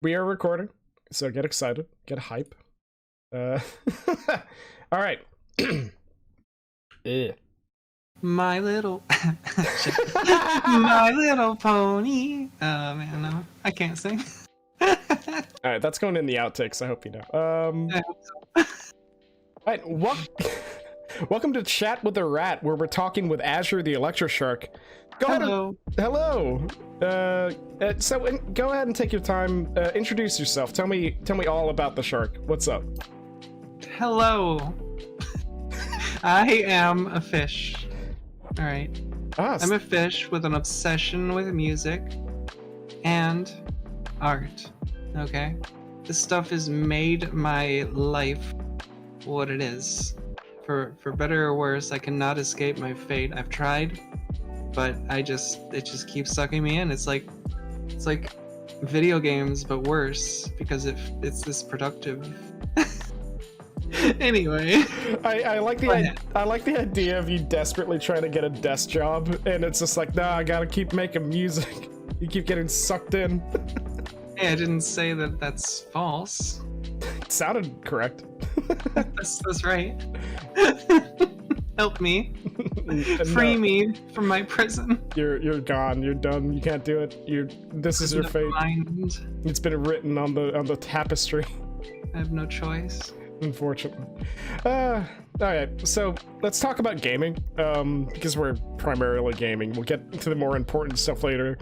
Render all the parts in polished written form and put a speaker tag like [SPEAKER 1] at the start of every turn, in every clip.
[SPEAKER 1] We are recording, so get excited, get hype. All right.
[SPEAKER 2] My little, my little pony. Oh man, no, I can't sing.
[SPEAKER 1] All right, that's going in the outtakes. I hope you know.
[SPEAKER 2] I hope so.
[SPEAKER 1] All right, welcome to Chat with the Rat, where we're talking with Azure the Electroshark.
[SPEAKER 2] Hello.
[SPEAKER 1] Hello. So go ahead and take your time. Introduce yourself. Tell me all about the shark. What's up?
[SPEAKER 2] Hello. I am a fish. All right. I'm a fish with an obsession with music and art. Okay. This stuff has made my life what it is. For better or worse, I cannot escape my fate. I've tried, but it just keeps sucking me in. It's like video games, but worse because it's this productive. Anyway,
[SPEAKER 1] I like the idea of you desperately trying to get a desk job, and it's just like, nah, I gotta keep making music. You keep getting sucked in.
[SPEAKER 2] Hey, I didn't say that that's false.
[SPEAKER 1] It sounded correct.
[SPEAKER 2] That's right. Help me. Free me from my prison.
[SPEAKER 1] You're gone. You're done. You can't do it. This is your fate.
[SPEAKER 2] Mind.
[SPEAKER 1] It's been written on the tapestry.
[SPEAKER 2] I have no choice.
[SPEAKER 1] Unfortunately. All right, so let's talk about gaming, because we're primarily gaming. We'll get to the more important stuff later.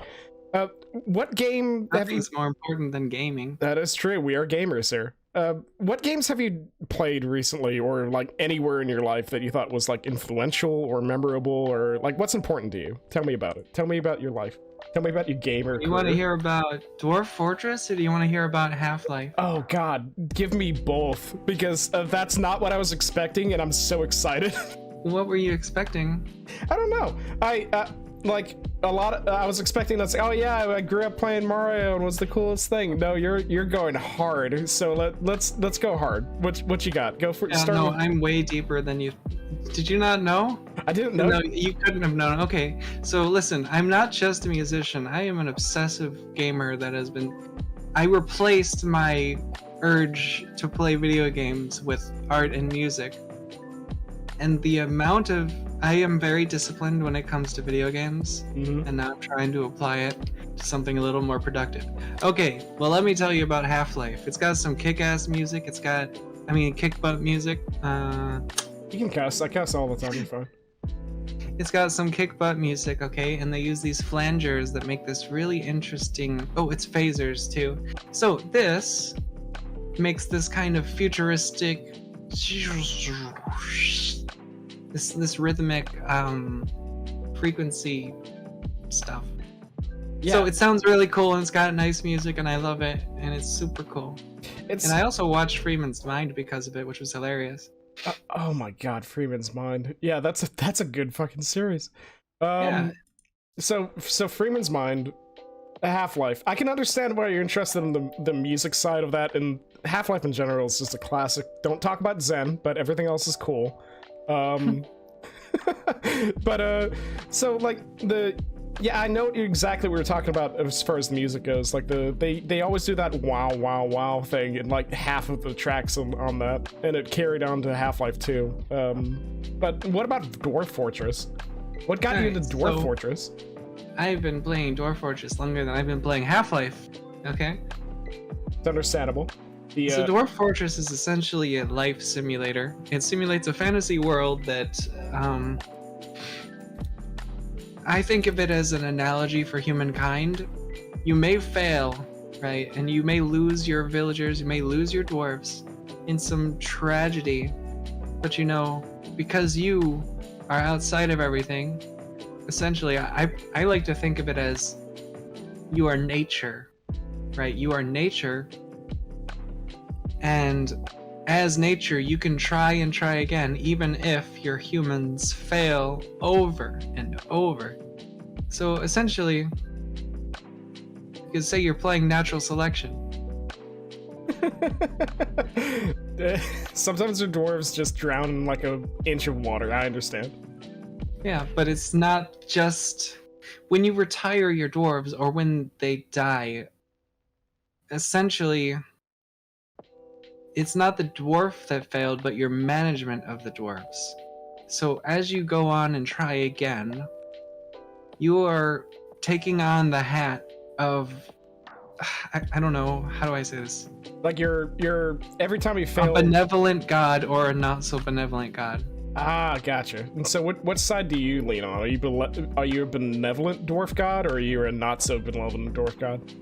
[SPEAKER 1] What game
[SPEAKER 2] Nothing's more important than gaming.
[SPEAKER 1] That is true. We are gamers here. What games have you played recently, or like anywhere in your life that you thought was like influential or memorable, or like what's important to you? Tell me about it. Tell me about your life. Tell me about your gamer career.
[SPEAKER 2] You want to hear about Dwarf Fortress, or do you want to hear about Half-Life?
[SPEAKER 1] Oh god, give me both, because that's not what I was expecting, and I'm so excited.
[SPEAKER 2] What were you expecting?
[SPEAKER 1] I don't know. Like I was expecting to say, oh yeah, I grew up playing Mario and was the coolest thing. No, you're going hard. So let's go hard. What you got? Go for it.
[SPEAKER 2] No, I'm way deeper than you. Did you not know?
[SPEAKER 1] I didn't know.
[SPEAKER 2] No, you couldn't have known. Okay, so listen, I'm not just a musician. I am an obsessive gamer that has been. I replaced my urge to play video games with art and music. And the amount of I am very disciplined when it comes to video games, and now I'm trying to apply it to something a little more productive. Okay, well let me tell you about Half-Life. It's got some kick-ass music. It's got, kick-butt music.
[SPEAKER 1] You can cuss. I cuss all the time. You're fine.
[SPEAKER 2] It's got some kick-butt music, okay, and they use these flangers that make this really interesting. Oh, it's phasers too. So this makes this kind of futuristic. This rhythmic frequency stuff. Yeah. So it sounds really cool, and it's got nice music, and I love it, and it's super cool. And I also watched Freeman's Mind because of it, which was hilarious.
[SPEAKER 1] Oh my god, Freeman's Mind. Yeah, that's a good fucking series.
[SPEAKER 2] Yeah.
[SPEAKER 1] So Freeman's Mind, Half-Life. I can understand why you're interested in the music side of that, and Half-Life in general is just a classic. Don't talk about Zen, but everything else is cool. So like I know exactly what you're talking about as far as the music goes. Like they always do that wow wow wow thing in like half of the tracks on that, and it carried on to Half-Life 2. But what about Dwarf Fortress? What got you into Dwarf Fortress?
[SPEAKER 2] I've been playing Dwarf Fortress longer than I've been playing Half-Life. Okay,
[SPEAKER 1] it's understandable.
[SPEAKER 2] So Dwarf Fortress is essentially a life simulator. It simulates a fantasy world that I think of it as an analogy for humankind. You may fail, right? And you may lose your villagers, you may lose your dwarves in some tragedy. But because you are outside of everything, essentially, I like to think of it as you are nature, right? You are nature. And as nature, you can try and try again, even if your humans fail over and over. So essentially, you could say you're playing natural selection.
[SPEAKER 1] Sometimes the dwarves just drown in like an inch of water. I understand.
[SPEAKER 2] Yeah, but it's not just when you retire your dwarves or when they die. essentially, it's not the dwarf that failed, but your management of the dwarves. So as you go on and try again, you are taking on the hat of I don't know, how do I say this?
[SPEAKER 1] Like you're every time you fail,
[SPEAKER 2] a benevolent god or a not so benevolent god.
[SPEAKER 1] Ah, gotcha. And so what side do you lean on? Are you a benevolent dwarf god, or are you a not so benevolent dwarf god?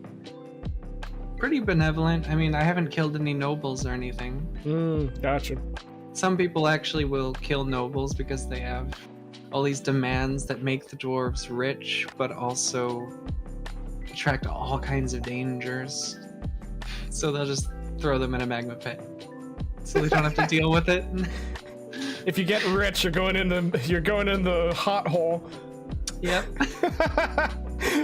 [SPEAKER 2] Pretty benevolent. I mean, I haven't killed any nobles or anything.
[SPEAKER 1] Gotcha.
[SPEAKER 2] Some people actually will kill nobles because they have all these demands that make the dwarves rich, but also attract all kinds of dangers. So they'll just throw them in a magma pit, so they don't have to deal with it.
[SPEAKER 1] If you get rich, you're going in the hot hole.
[SPEAKER 2] Yep.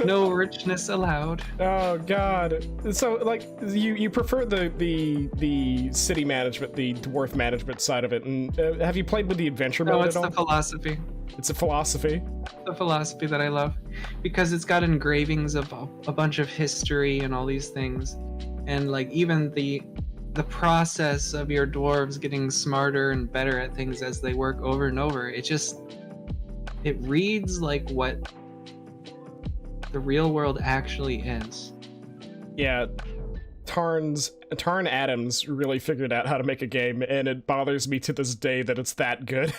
[SPEAKER 2] No richness allowed.
[SPEAKER 1] Oh god. So like you prefer the city management, the dwarf management side of it, and have you played with the adventure mode at all?
[SPEAKER 2] No, it's the philosophy.
[SPEAKER 1] It's a philosophy.
[SPEAKER 2] The philosophy that I love, because it's got engravings of a bunch of history and all these things, and like even the process of your dwarves getting smarter and better at things as they work over and over. It reads like what the real world actually is.
[SPEAKER 1] Yeah, Tarn Adams really figured out how to make a game, and it bothers me to this day that it's that good.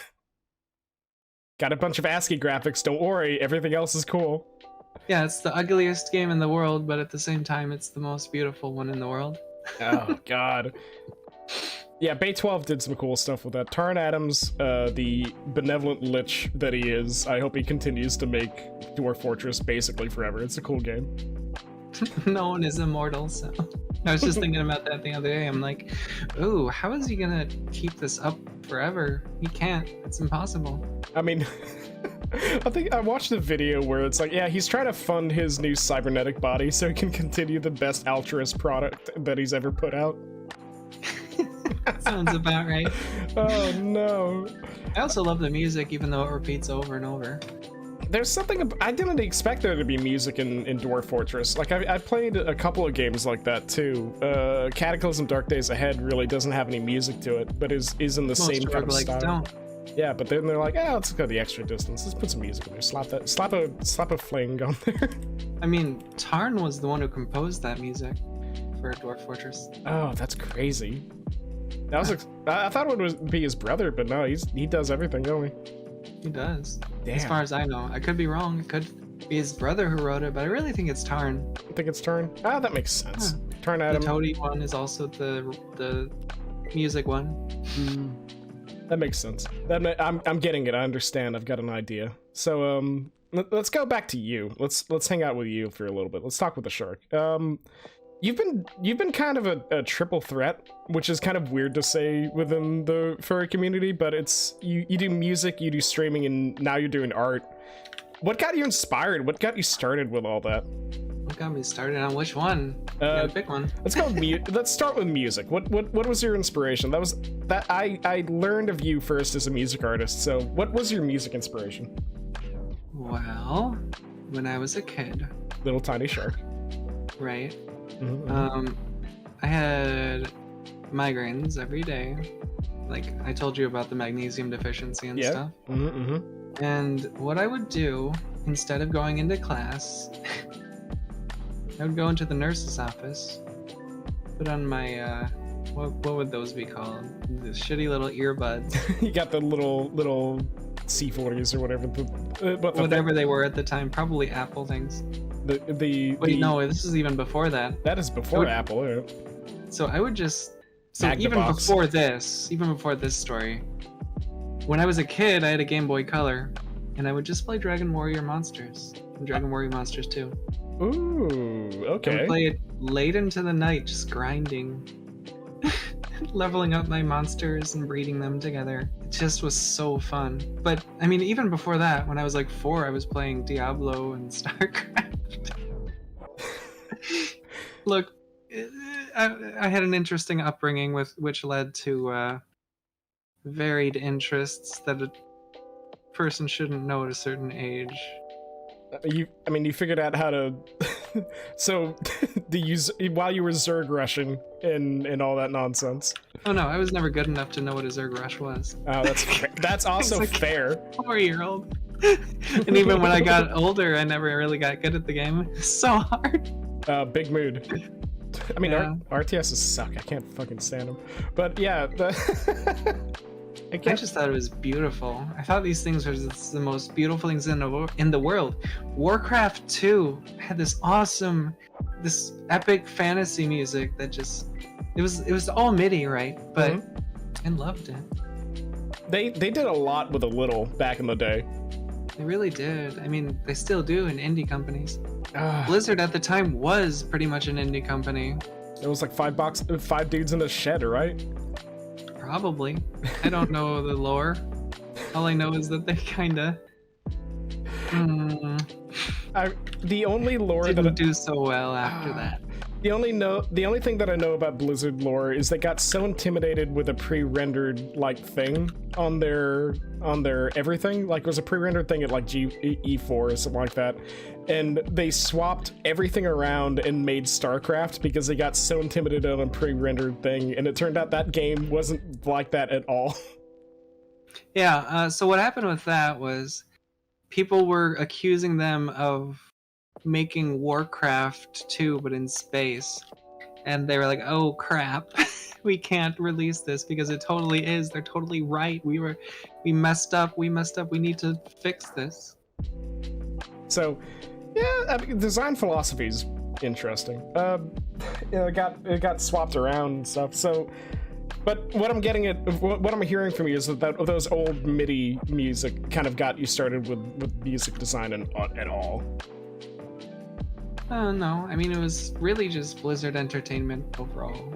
[SPEAKER 1] Got a bunch of ASCII graphics, don't worry, everything else is cool.
[SPEAKER 2] Yeah, it's the ugliest game in the world, but at the same time, it's the most beautiful one in the world.
[SPEAKER 1] Oh, God. Yeah, Bay 12 did some cool stuff with that. Tarn Adams, the benevolent lich that he is, I hope he continues to make Dwarf Fortress basically forever. It's a cool game.
[SPEAKER 2] No one is immortal, so... I was just thinking about that the other day. I'm like, ooh, how is he gonna keep this up forever? He can't. It's impossible.
[SPEAKER 1] I mean... I think I watched a video where it's like, yeah, he's trying to fund his new cybernetic body so he can continue the best altruist product that he's ever put out.
[SPEAKER 2] Sounds about right.
[SPEAKER 1] Oh no.
[SPEAKER 2] I also love the music, even though it repeats over and over.
[SPEAKER 1] There's something I didn't expect there to be music in Dwarf Fortress. Like I played a couple of games like that too. Cataclysm Dark Days Ahead really doesn't have any music to it, but is in the same kind of style. Don't. Yeah, but then they're like, let's go the extra distance. Let's put some music in there. Slap a fling on there.
[SPEAKER 2] I mean, Tarn was the one who composed that music for Dwarf Fortress.
[SPEAKER 1] Oh, that's crazy. That was I thought it would be his brother, but no, he does everything, don't he?
[SPEAKER 2] He does.
[SPEAKER 1] Damn.
[SPEAKER 2] As far as I know. I could be wrong. It could be his brother who wrote it, but I really think it's Tarn.
[SPEAKER 1] I think it's Tarn. Ah, that makes sense.
[SPEAKER 2] Yeah.
[SPEAKER 1] Tarn Adam.
[SPEAKER 2] The Toady one is also the music one.
[SPEAKER 1] That makes sense. I'm getting it. I understand. I've got an idea. So let's go back to you. Let's hang out with you for a little bit. Let's talk with the shark. You've been kind of a triple threat, which is kind of weird to say within the furry community, but it's you do music, you do streaming, and now you're doing art. What got you inspired? What got you started with all that?
[SPEAKER 2] What got me started on which one? You gotta pick one.
[SPEAKER 1] Let's go. Let's start with music. What was your inspiration? I learned of you first as a music artist. So what was your music inspiration?
[SPEAKER 2] Well, when I was a kid.
[SPEAKER 1] Little tiny shark.
[SPEAKER 2] Right.
[SPEAKER 1] Mm-hmm.
[SPEAKER 2] I had migraines every day. Like I told you about the magnesium deficiency and stuff.
[SPEAKER 1] Mm-hmm.
[SPEAKER 2] And what I would do instead of going into class, I would go into the nurse's office, put on my what would those be called? The shitty little earbuds.
[SPEAKER 1] You got the little C40s or whatever.
[SPEAKER 2] Whatever they were at the time, probably Apple things. No, this is even before that.
[SPEAKER 1] That is before Apple. Yeah.
[SPEAKER 2] So I would just before this story, when I was a kid, I had a Game Boy Color, and I would just play Dragon Warrior Monsters and Dragon Warrior Monsters 2.
[SPEAKER 1] Ooh, okay.
[SPEAKER 2] I would play it late into the night, just grinding, leveling up my monsters and breeding them together. It just was so fun. But I mean, even before that, when I was like 4, I was playing Diablo and StarCraft. Look, I had an interesting upbringing which led to varied interests that a person shouldn't know at a certain age.
[SPEAKER 1] You figured out how to So, while you were Zerg rushing and all that nonsense.
[SPEAKER 2] Oh no, I was never good enough to know what a Zerg rush was.
[SPEAKER 1] Oh, that's also
[SPEAKER 2] like
[SPEAKER 1] fair.
[SPEAKER 2] 4-year-old. And even when I got older, I never really got good at the game. It's so hard.
[SPEAKER 1] Big mood. I mean,
[SPEAKER 2] Yeah.
[SPEAKER 1] RTSs suck. I can't fucking stand them. But yeah,
[SPEAKER 2] I just thought it was beautiful. I thought these things were just the most beautiful things in the world. Warcraft 2 had this epic fantasy music that just it was all MIDI, right? But I loved it.
[SPEAKER 1] They did a lot with a little back in the day.
[SPEAKER 2] They really did. I mean, they still do in indie companies. Blizzard at the time was pretty much an indie company.
[SPEAKER 1] It was like five dudes in a shed, right?
[SPEAKER 2] Probably. I don't know the lore. All I know is that they kinda
[SPEAKER 1] the only lore
[SPEAKER 2] didn't do so well after that.
[SPEAKER 1] The only thing that I know about Blizzard lore is they got so intimidated with a pre-rendered like thing on their everything. Like it was a pre-rendered thing at like E4 or something like that, and they swapped everything around and made StarCraft because they got so intimidated on a pre-rendered thing, and it turned out that game wasn't like that at all.
[SPEAKER 2] Yeah. So what happened with that was people were accusing them of making Warcraft 2 but in space, and they were like, oh crap, we can't release this because it totally is, they're totally right, we messed up, we need to fix this.
[SPEAKER 1] So yeah, I mean, design philosophy is interesting. It got swapped around and stuff. So but what I'm getting at, what I'm hearing from you is that those old MIDI music kind of got you started with music design at all.
[SPEAKER 2] No, I mean, it was really just Blizzard Entertainment overall.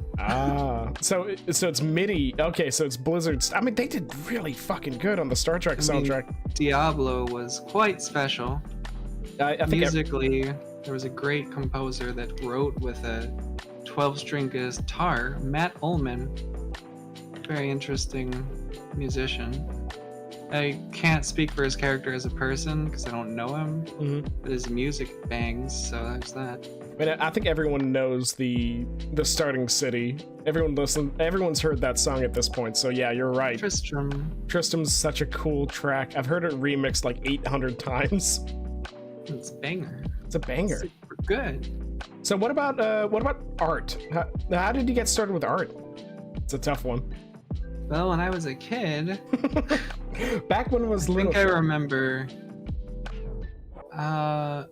[SPEAKER 1] So it's MIDI. Okay, so it's Blizzard's. I mean, they did really fucking good on the Star Trek soundtrack.
[SPEAKER 2] Diablo was quite special.
[SPEAKER 1] I think
[SPEAKER 2] musically, there was a great composer that wrote with a 12-string guitar, Matt Ullman. Very interesting musician. I can't speak for his character as a person because I don't know him, but his music bangs, so there's that.
[SPEAKER 1] I mean, I think everyone knows the Starting City. Everyone's heard that song at this point, so yeah, you're right. Tristram's such a cool track. I've heard it remixed like 800 times.
[SPEAKER 2] It's a banger.
[SPEAKER 1] It's a banger.
[SPEAKER 2] Super good.
[SPEAKER 1] So what about art? How did you get started with art? It's a tough one.
[SPEAKER 2] Well, when I was a kid,
[SPEAKER 1] back when it was little.
[SPEAKER 2] I think I remember. I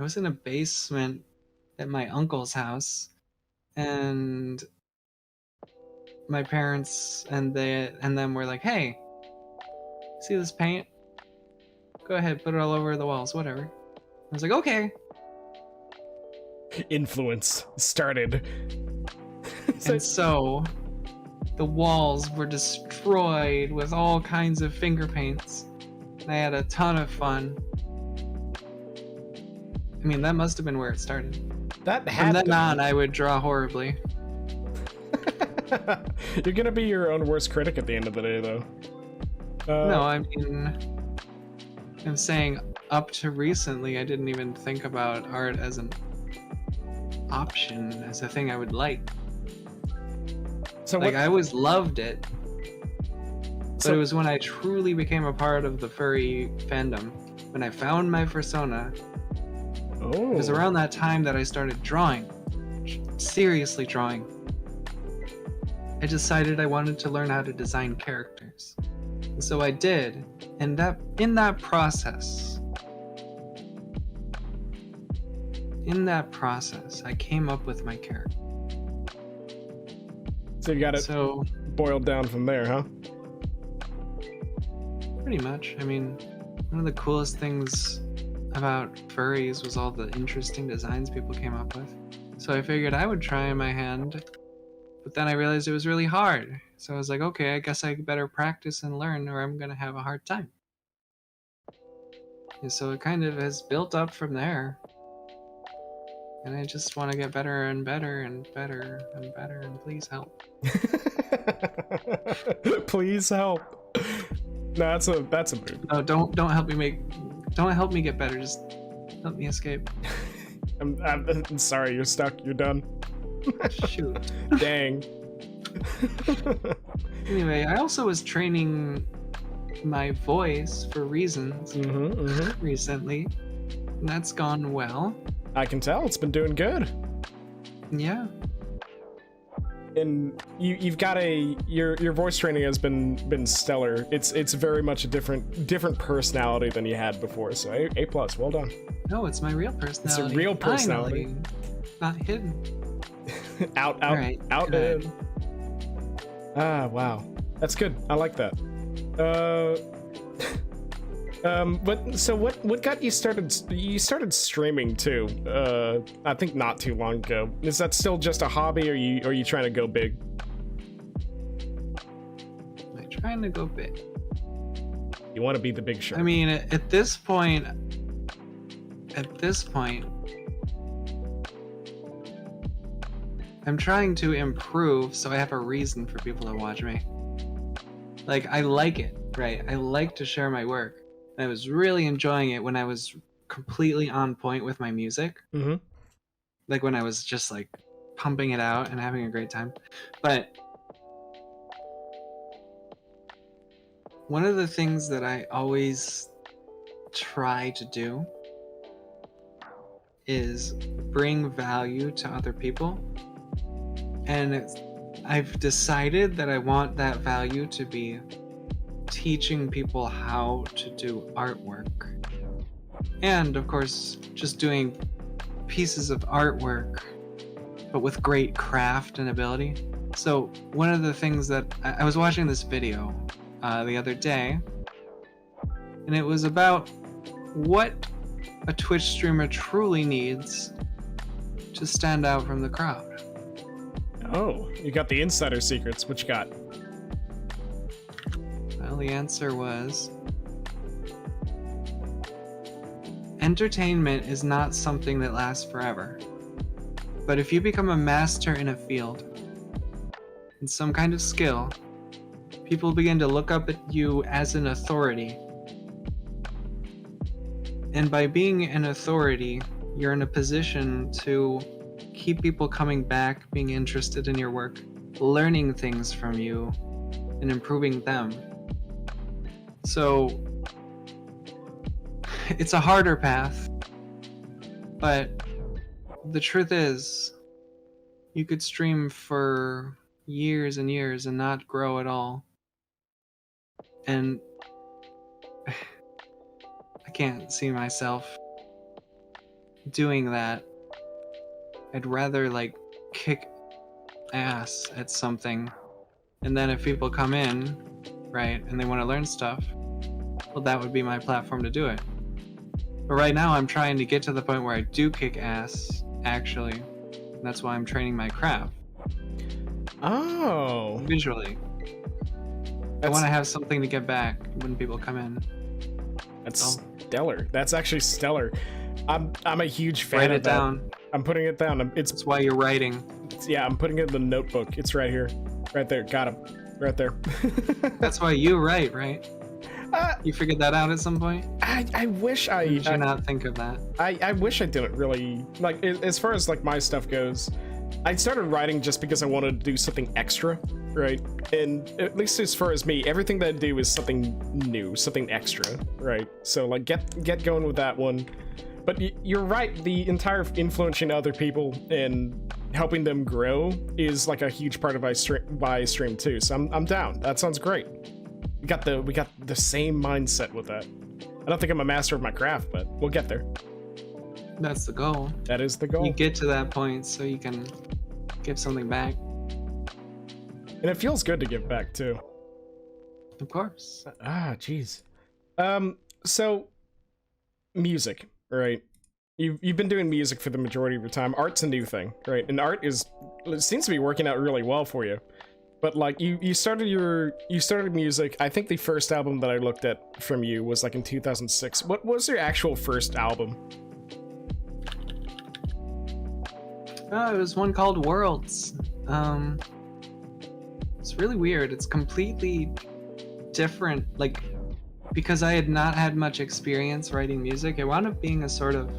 [SPEAKER 2] was in a basement at my uncle's house, and my parents and them were like, "Hey, see this paint? Go ahead, put it all over the walls, whatever." I was like, "Okay."
[SPEAKER 1] Influence started.
[SPEAKER 2] And so the walls were destroyed with all kinds of finger paints. And I had a ton of fun. I mean, that must have been where it started. From then on, I would draw horribly.
[SPEAKER 1] You're gonna be your own worst critic at the end of the day, though.
[SPEAKER 2] No, I mean, I'm saying up to recently, I didn't even think about art as an option, as a thing I would like. So like, I always loved it, but it was when I truly became a part of the furry fandom, when I found my persona. It was around that time that I started drawing, seriously drawing. I decided I wanted to learn how to design characters, and so I did. And in that process, I came up with my character.
[SPEAKER 1] So you got it boiled down from there, huh?
[SPEAKER 2] Pretty much. I mean, one of the coolest things about furries was all the interesting designs people came up with. So I figured I would try my hand, but then I realized it was really hard. So I was like, okay, I guess I better practice and learn or I'm gonna have a hard time. And so it kind of has built up from there. And I just want to get better and better and better and better, and please help.
[SPEAKER 1] Please help. No, that's a mood.
[SPEAKER 2] Oh, don't help me get better. Just help me escape.
[SPEAKER 1] I'm sorry, you're stuck. You're done.
[SPEAKER 2] Shoot.
[SPEAKER 1] Dang.
[SPEAKER 2] Anyway, I also was training my voice for reasons recently, and that's gone well.
[SPEAKER 1] I can tell it's been doing good.
[SPEAKER 2] Yeah.
[SPEAKER 1] And you've got your voice training has been stellar. It's very much a different personality than you had before. So A+, well done.
[SPEAKER 2] No, it's my real personality.
[SPEAKER 1] It's a real personality.
[SPEAKER 2] Finally. Not hidden.
[SPEAKER 1] out
[SPEAKER 2] right,
[SPEAKER 1] out
[SPEAKER 2] good.
[SPEAKER 1] in. Ah, wow. That's good. I like that. But so what got you started? You started streaming too. I think not too long ago. Is that still just a hobby, or are you trying to go big?
[SPEAKER 2] I'm trying to go big.
[SPEAKER 1] You want to be the big shark.
[SPEAKER 2] I mean, at this point, I'm trying to improve so I have a reason for people to watch me. Like, I like it, right? I like to share my work. I was really enjoying it when I was completely on point with my music.
[SPEAKER 1] Mm-hmm.
[SPEAKER 2] Like when I was just like pumping it out and having a great time. But one of the things that I always try to do is bring value to other people. And I've decided that I want that value to be teaching people how to do artwork. And of course, just doing pieces of artwork, but with great craft and ability. So one of the things that I was watching this video the other day, and it was about what a Twitch streamer truly needs to stand out from the crowd.
[SPEAKER 1] Oh, you got the insider secrets. What you got?
[SPEAKER 2] Well, the answer was entertainment is not something that lasts forever. But if you become a master in a field, in some kind of skill, people begin to look up at you as an authority. And by being an authority, you're in a position to keep people coming back, being interested in your work, learning things from you, and improving them. So it's a harder path, but the truth is, you could stream for years and years and not grow at all. And I can't see myself doing that. I'd rather like kick ass at something, and then if people come in, right, and they want to learn stuff, well, that would be my platform to do it. But right now I'm trying to get to the point where I do kick ass, actually. And that's why I'm training my craft.
[SPEAKER 1] Oh.
[SPEAKER 2] Visually. I want to have something to get back when people come in.
[SPEAKER 1] That's stellar. That's actually stellar. I'm a huge fan
[SPEAKER 2] Write
[SPEAKER 1] of
[SPEAKER 2] it
[SPEAKER 1] that.
[SPEAKER 2] down.
[SPEAKER 1] I'm putting it down.
[SPEAKER 2] That's why you're writing.
[SPEAKER 1] Yeah, I'm putting it in the notebook. It's right here. Right there. Got him. Right there.
[SPEAKER 2] That's why you write, right? You figured that out at some point?
[SPEAKER 1] I wish I...
[SPEAKER 2] Did you not think of that?
[SPEAKER 1] I wish I didn't really... Like, as far as, like, my stuff goes, I started writing just because I wanted to do something extra, right? And at least as far as me, everything that I do is something new, something extra, right? So, like, get going with that one. But you're right, the entire influencing other people and helping them grow is, like, a huge part of my stream too. So I'm down. That sounds great. We got the same mindset with that. I don't think I'm a master of my craft, but we'll get there.
[SPEAKER 2] That's the goal.
[SPEAKER 1] That is the goal.
[SPEAKER 2] You get to that point so you can give something back.
[SPEAKER 1] And it feels good to give back too.
[SPEAKER 2] Of course.
[SPEAKER 1] Ah, jeez. So music, right? You've been doing music for the majority of your time. Art's a new thing, right? And art it seems to be working out really well for you. But like you started music. I think the first album that I looked at from you was like in 2006. What was your actual first album?
[SPEAKER 2] It was one called Worlds. It's really weird. It's completely different. Like, because I had not had much experience writing music, it wound up being a sort of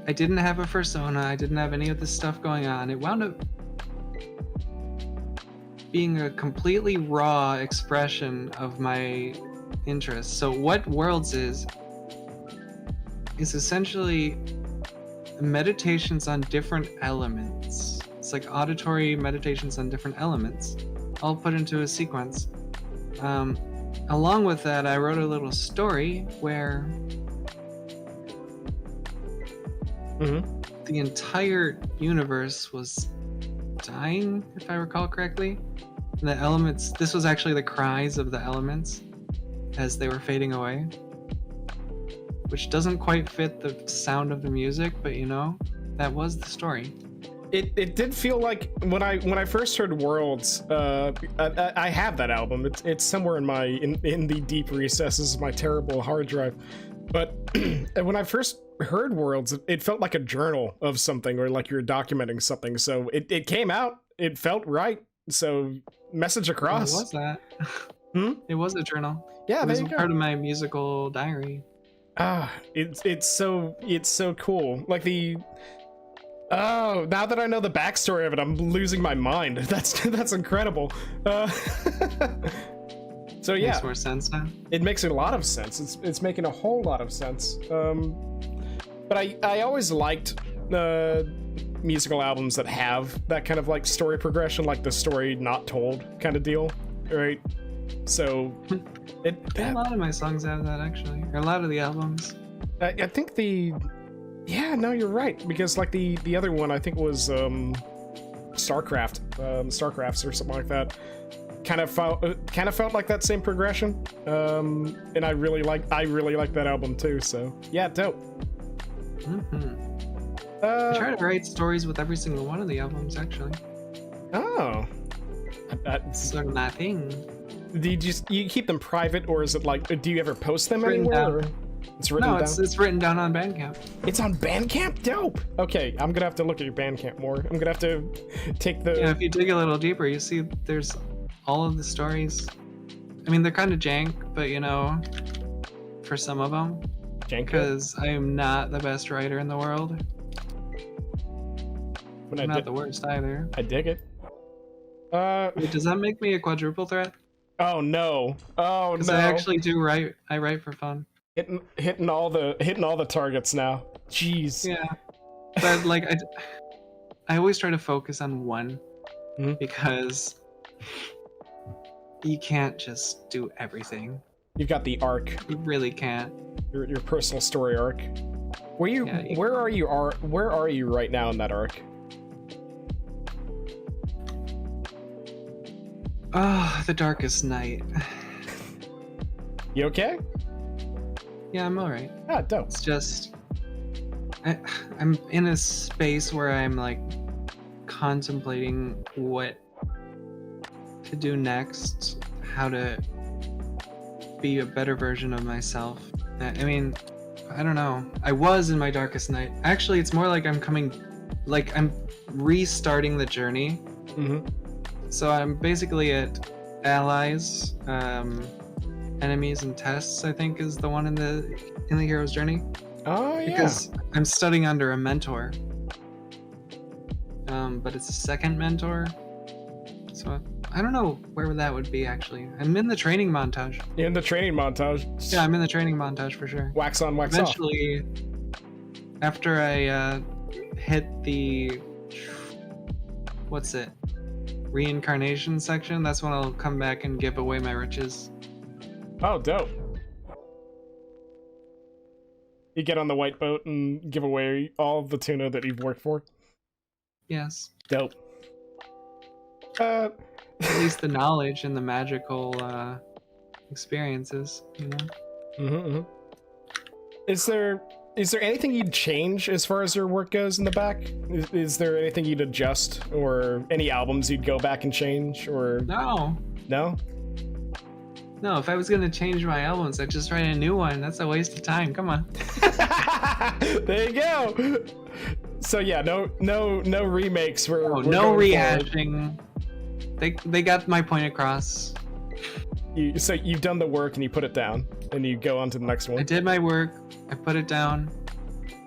[SPEAKER 2] I didn't have a persona. I didn't have any of this stuff going on. It wound up being a completely raw expression of my interests. So what Worlds is essentially meditations on different elements. It's like auditory meditations on different elements, all put into a sequence. Along with that, I wrote a little story where the entire universe was dying, if I recall correctly. And the elements, this was actually the cries of the elements as they were fading away, which doesn't quite fit the sound of the music, but you know, that was the story.
[SPEAKER 1] It did feel like when I first heard Worlds, I have that album. It's somewhere in the deep recesses of my terrible hard drive. But when I first heard Worlds, it felt like a journal of something, or like you're documenting something. So it came out. It felt right. So message across.
[SPEAKER 2] What was that? It was a journal.
[SPEAKER 1] Yeah,
[SPEAKER 2] it was
[SPEAKER 1] there you go.
[SPEAKER 2] Part of my musical diary.
[SPEAKER 1] It's so cool. Like the. Oh, now that I know the backstory of it, I'm losing my mind. That's incredible. So yeah,
[SPEAKER 2] makes more sense now.
[SPEAKER 1] It makes a lot of sense. It's making a whole lot of sense. But I always liked musical albums that have that kind of like story progression, like the story not told kind of deal, right? So
[SPEAKER 2] a lot of my songs have that actually, or a lot of the albums.
[SPEAKER 1] I think yeah, no, you're right, because like the other one I think was Starcrafts or something like that. Kind of felt like that same progression, and I really like that album too. So yeah, dope.
[SPEAKER 2] I try to write stories with every single one of the albums, actually.
[SPEAKER 1] Oh,
[SPEAKER 2] that's sort of my thing.
[SPEAKER 1] Do you keep them private, or is it like, do you ever post them anywhere? Or? It's written down.
[SPEAKER 2] It's written down on Bandcamp.
[SPEAKER 1] It's on Bandcamp? Dope. Okay, I'm gonna have to look at your Bandcamp more. I'm gonna have to take the.
[SPEAKER 2] Yeah, if you dig a little deeper, you see there's all of the stories. I mean, they're kind of jank, but you know, for some of them, because I am not the best writer in the world. I'm not the worst either.
[SPEAKER 1] I dig it.
[SPEAKER 2] Wait, does that make me a quadruple threat?
[SPEAKER 1] Oh no! Oh no!
[SPEAKER 2] Because I actually do write. I write for fun.
[SPEAKER 1] Hitting all the targets now. Jeez.
[SPEAKER 2] Yeah, but like I always try to focus on one, because you can't just do everything.
[SPEAKER 1] You've got the arc.
[SPEAKER 2] You really can't.
[SPEAKER 1] Your personal story arc. Where are you right now in that arc?
[SPEAKER 2] Oh, the darkest night.
[SPEAKER 1] You okay?
[SPEAKER 2] Yeah, I'm alright.
[SPEAKER 1] Ah, dope.
[SPEAKER 2] It's just I'm in a space where I'm like contemplating what to do next, how to be a better version of myself. I mean, I don't know. I was in my darkest night. Actually, it's more like I'm restarting the journey. So I'm basically at allies, enemies, and tests. I think is the one in the hero's journey.
[SPEAKER 1] Oh yeah.
[SPEAKER 2] Because I'm studying under a mentor. But it's a second mentor. So I don't know where that would be actually. I'm in the training montage.
[SPEAKER 1] You're in the training montage.
[SPEAKER 2] Yeah, I'm in the training montage for sure.
[SPEAKER 1] Wax on, wax
[SPEAKER 2] Eventually, after I hit the reincarnation section, that's when I'll come back and give away my riches.
[SPEAKER 1] Oh, dope. You get on the white boat and give away all of the tuna that you've worked for?
[SPEAKER 2] Yes.
[SPEAKER 1] Dope.
[SPEAKER 2] At least the knowledge and the magical experiences, you know?
[SPEAKER 1] Is there anything you'd change as far as your work goes in the back? Is there anything you'd adjust, or any albums you'd go back and change, or
[SPEAKER 2] no? No, if I was gonna change my albums, I'd just write a new one. That's a waste of time. Come on.
[SPEAKER 1] There you go. So yeah, no remakes.
[SPEAKER 2] No rehashing. They got my point across.
[SPEAKER 1] So you've done the work and you put it down, and you go on to the next one.
[SPEAKER 2] I did my work. I put it down.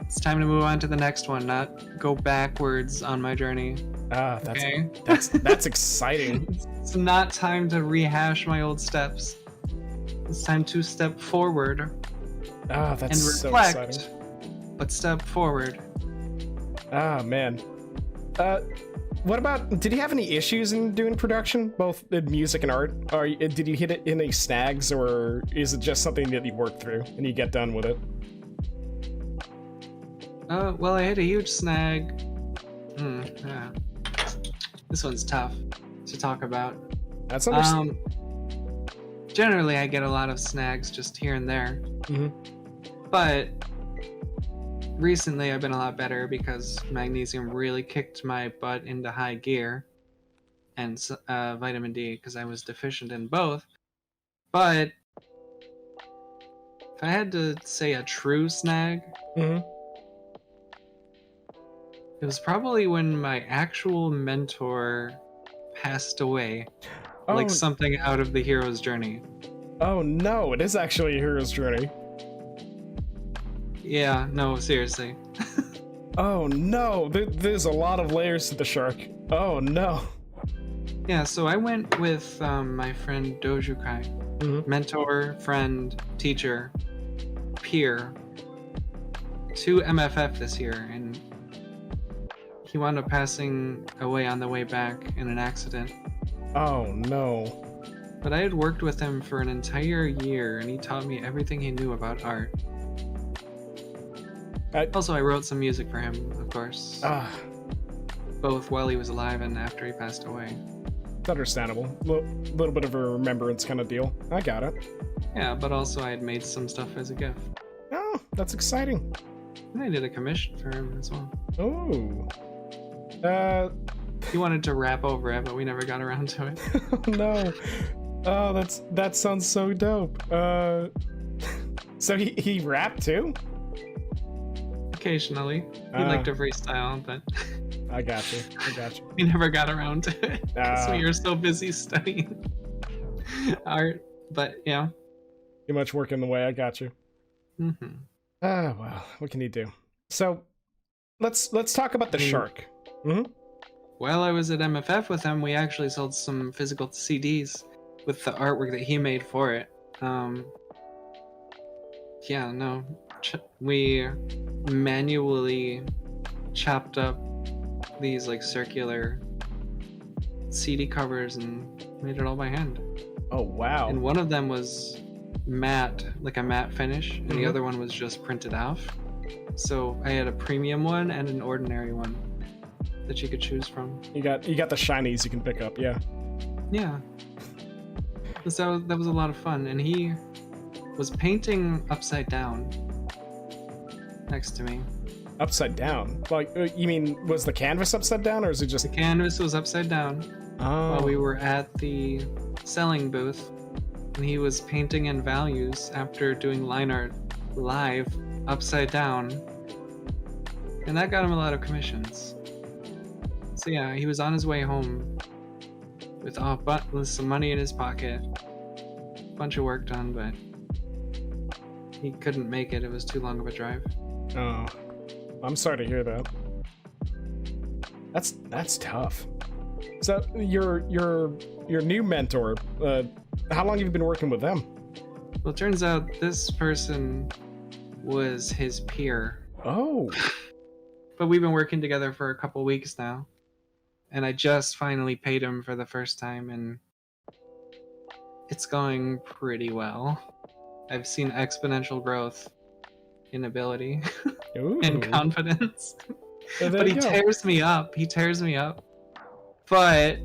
[SPEAKER 2] It's time to move on to the next one, not go backwards on my journey.
[SPEAKER 1] That's
[SPEAKER 2] Okay?
[SPEAKER 1] that's exciting.
[SPEAKER 2] It's not time to rehash my old steps. It's time to step forward
[SPEAKER 1] That's
[SPEAKER 2] and
[SPEAKER 1] so
[SPEAKER 2] reflect,
[SPEAKER 1] exciting.
[SPEAKER 2] but step forward.
[SPEAKER 1] Man. What about, did you have any issues in doing production, both in music and art? Or did you hit it in any snags, or is it just something that you work through and you get done with it?
[SPEAKER 2] Well, I hit a huge snag. Yeah. This one's tough to talk about.
[SPEAKER 1] That's understandable.
[SPEAKER 2] Generally, I get a lot of snags just here and there.
[SPEAKER 1] Mm-hmm.
[SPEAKER 2] But recently, I've been a lot better because magnesium really kicked my butt into high gear, and vitamin D because I was deficient in both. But if I had to say a true snag,
[SPEAKER 1] Mm-hmm.
[SPEAKER 2] it was probably when my actual mentor passed away. Like something out of the hero's journey.
[SPEAKER 1] Oh no, it is actually a hero's journey.
[SPEAKER 2] Yeah, no, seriously.
[SPEAKER 1] Oh no, there's a lot of layers to the shark. Oh no.
[SPEAKER 2] Yeah, so I went with my friend Dojukai.
[SPEAKER 1] Mm-hmm.
[SPEAKER 2] Mentor, friend, teacher, peer, to MFF this year, and he wound up passing away on the way back in an accident.
[SPEAKER 1] Oh no.
[SPEAKER 2] But I had worked with him for an entire year, and he taught me everything he knew about art. Also, I wrote some music for him, of course. Both while he was alive and after he passed away.
[SPEAKER 1] It's understandable. Little bit of a remembrance kind of deal. I got it.
[SPEAKER 2] Yeah, but also I had made some stuff as a gift.
[SPEAKER 1] Oh, that's exciting.
[SPEAKER 2] And I did a commission for him as well.
[SPEAKER 1] Oh.
[SPEAKER 2] He wanted to rap over it, but we never got around to it.
[SPEAKER 1] No. Oh, that sounds so dope. So he rapped too?
[SPEAKER 2] Occasionally. He liked to freestyle, but
[SPEAKER 1] I got you.
[SPEAKER 2] we never got around to it. Because we were so busy studying art. But yeah.
[SPEAKER 1] Too much work in the way, I got you.
[SPEAKER 2] Mm-hmm.
[SPEAKER 1] Well, what can you do? So let's talk about the shark. Mm-hmm.
[SPEAKER 2] While I was at MFF with him, we actually sold some physical CDs with the artwork that he made for it. Yeah, no. We manually chopped up these like circular CD covers and made it all by hand.
[SPEAKER 1] Oh, wow.
[SPEAKER 2] And one of them was matte, like a matte finish, and the other one was just printed off. So I had a premium one and an ordinary one that you could choose from.
[SPEAKER 1] You got the shinies you can pick up, yeah.
[SPEAKER 2] Yeah. So that was a lot of fun, and he was painting upside down next to me.
[SPEAKER 1] Upside down? Like, you mean, was the canvas upside down, or is it just...
[SPEAKER 2] The canvas was upside down while we were at the selling booth, and he was painting in values after doing line art live upside down, and that got him a lot of commissions. So yeah, he was on his way home with some money in his pocket, a bunch of work done, but he couldn't make it. It was too long of a drive.
[SPEAKER 1] Oh, I'm sorry to hear that. That's tough. So your new mentor, how long have you been working with them?
[SPEAKER 2] Well, it turns out this person was his peer.
[SPEAKER 1] Oh.
[SPEAKER 2] But we've been working together for a couple weeks now. And I just finally paid him for the first time, and it's going pretty well. I've seen exponential growth in ability and confidence. But he tears me up. But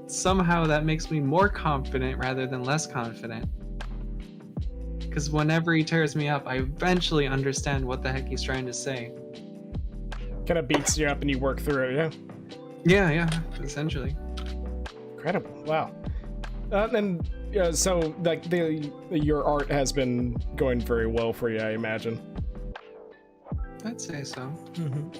[SPEAKER 2] somehow that makes me more confident rather than less confident. Because whenever he tears me up, I eventually understand what the heck he's trying to say.
[SPEAKER 1] Kind of beats you up and you work through it, yeah?
[SPEAKER 2] Yeah, essentially.
[SPEAKER 1] Incredible. Wow. And so, like, your art has been going very well for you, I imagine.
[SPEAKER 2] I'd say so.
[SPEAKER 1] Mm-hmm.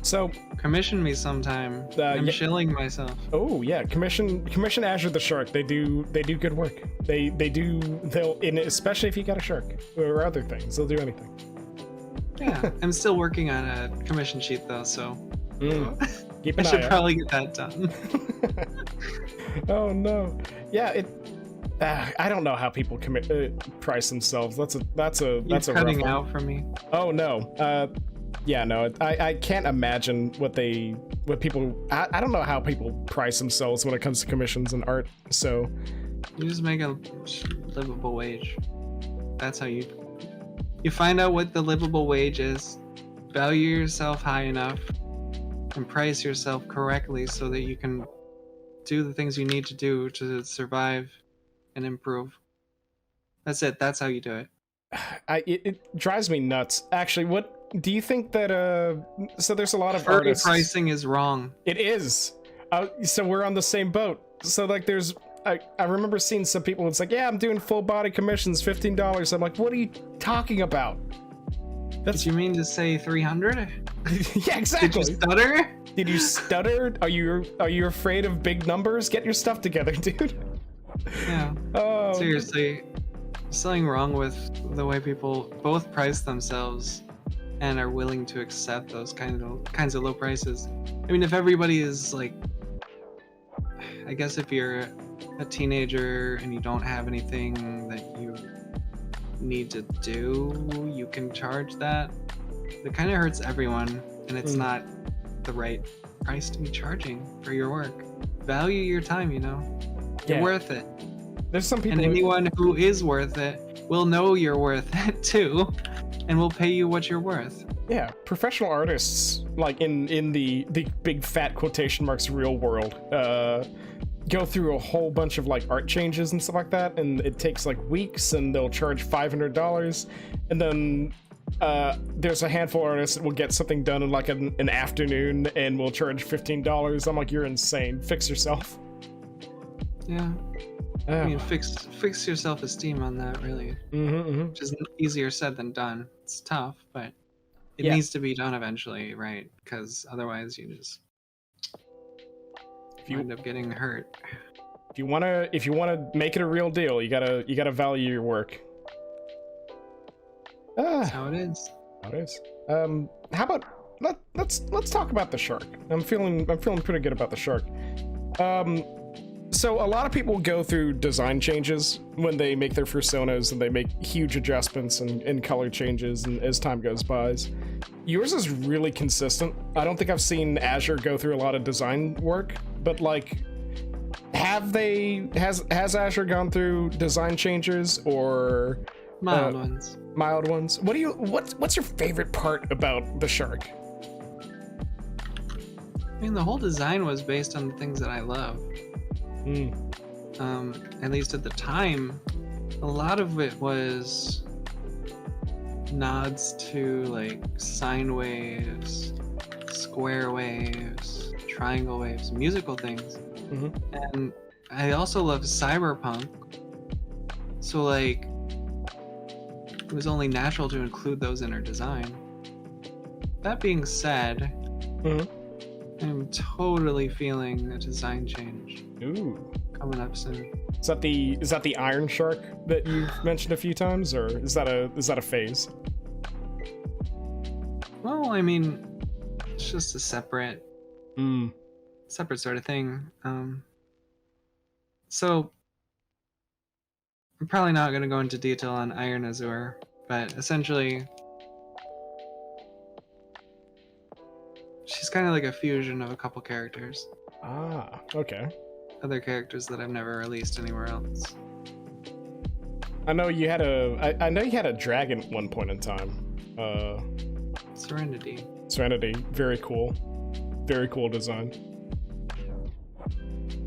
[SPEAKER 1] So,
[SPEAKER 2] commission me sometime. I'm shilling myself.
[SPEAKER 1] Oh yeah, commission Azure the Shark. They do good work. They'll especially if you got a shark or other things, they'll do anything.
[SPEAKER 2] Yeah, I'm still working on a commission sheet though, so
[SPEAKER 1] Keep
[SPEAKER 2] I
[SPEAKER 1] an
[SPEAKER 2] should
[SPEAKER 1] eye out.
[SPEAKER 2] probably get that done.
[SPEAKER 1] Oh no. Yeah, I don't know how people price themselves. That's a
[SPEAKER 2] You're
[SPEAKER 1] rough
[SPEAKER 2] cutting
[SPEAKER 1] one.
[SPEAKER 2] out for me.
[SPEAKER 1] Oh no. Yeah, no. I can't imagine what people. I don't know how people price themselves when it comes to commissions and art. So
[SPEAKER 2] You just make a livable wage. That's how you find out what the livable wage is, value yourself high enough, and price yourself correctly so that you can do the things you need to do to survive and improve. That's it. That's how you do it.
[SPEAKER 1] it drives me nuts. Actually, what do you think that? So there's a lot of
[SPEAKER 2] Furry
[SPEAKER 1] artists.
[SPEAKER 2] pricing is wrong.
[SPEAKER 1] It is. So we're on the same boat. So like, there's. I remember seeing some people. It's like, yeah, I'm doing full body commissions, $15. I'm like, what are you talking about?
[SPEAKER 2] Did you mean to say 300?
[SPEAKER 1] Yeah, exactly.
[SPEAKER 2] Did you stutter?
[SPEAKER 1] Did you stutter? Are you afraid of big numbers? Get your stuff together, dude.
[SPEAKER 2] Yeah.
[SPEAKER 1] Oh,
[SPEAKER 2] Seriously, there's something wrong with the way people both price themselves and are willing to accept those kinds of low prices. I mean, if everybody is like, I guess if you're a teenager and you don't have anything that you need to do, you can charge that. It kind of hurts everyone, and it's not the right price to be charging for your work. Value your time, you know? You're worth it.
[SPEAKER 1] There's some people,
[SPEAKER 2] and anyone who is worth it will know you're worth it too, and will pay you what you're worth.
[SPEAKER 1] Yeah, professional artists, like in the big fat quotation marks real world, go through a whole bunch of like art changes and stuff like that, and it takes like weeks, and they'll charge $500, and then there's a handful of artists that will get something done in like an afternoon and will charge $15. I'm like, you're insane. Fix yourself.
[SPEAKER 2] Yeah. I mean, fix your self-esteem on that, really. Which is easier said than done. It's tough, but it needs to be done eventually, right? Because otherwise you just end up getting hurt.
[SPEAKER 1] If you wanna make it a real deal, you gotta value your work.
[SPEAKER 2] That's how it is.
[SPEAKER 1] How it is. How about let's talk about the shark. I'm feeling pretty good about the shark. So a lot of people go through design changes when they make their personas, and they make huge adjustments and color changes and as time goes by. Yours is really consistent. I don't think I've seen Azure go through a lot of design work, but like, has Azure gone through design changes or
[SPEAKER 2] mild ones?
[SPEAKER 1] Mild ones. What's your favorite part about the shark?
[SPEAKER 2] I mean, the whole design was based on the things that I love. At least at the time, a lot of it was nods to like sine waves, square waves, triangle waves, musical things. And I also love cyberpunk, so like it was only natural to include those in our design. That being said, I'm totally feeling a design change.
[SPEAKER 1] Ooh.
[SPEAKER 2] Coming up soon.
[SPEAKER 1] Is that the Iron Shark that you've mentioned a few times, or is that a phase?
[SPEAKER 2] Well, I mean, it's just a separate sort of thing. So I'm probably not going to go into detail on Iron Azure, but essentially she's kind of like a fusion of a couple characters.
[SPEAKER 1] Ah, okay.
[SPEAKER 2] Other characters that I've never released anywhere else.
[SPEAKER 1] I know you had a dragon at one point in time.
[SPEAKER 2] Serenity.
[SPEAKER 1] Very cool. Very cool design.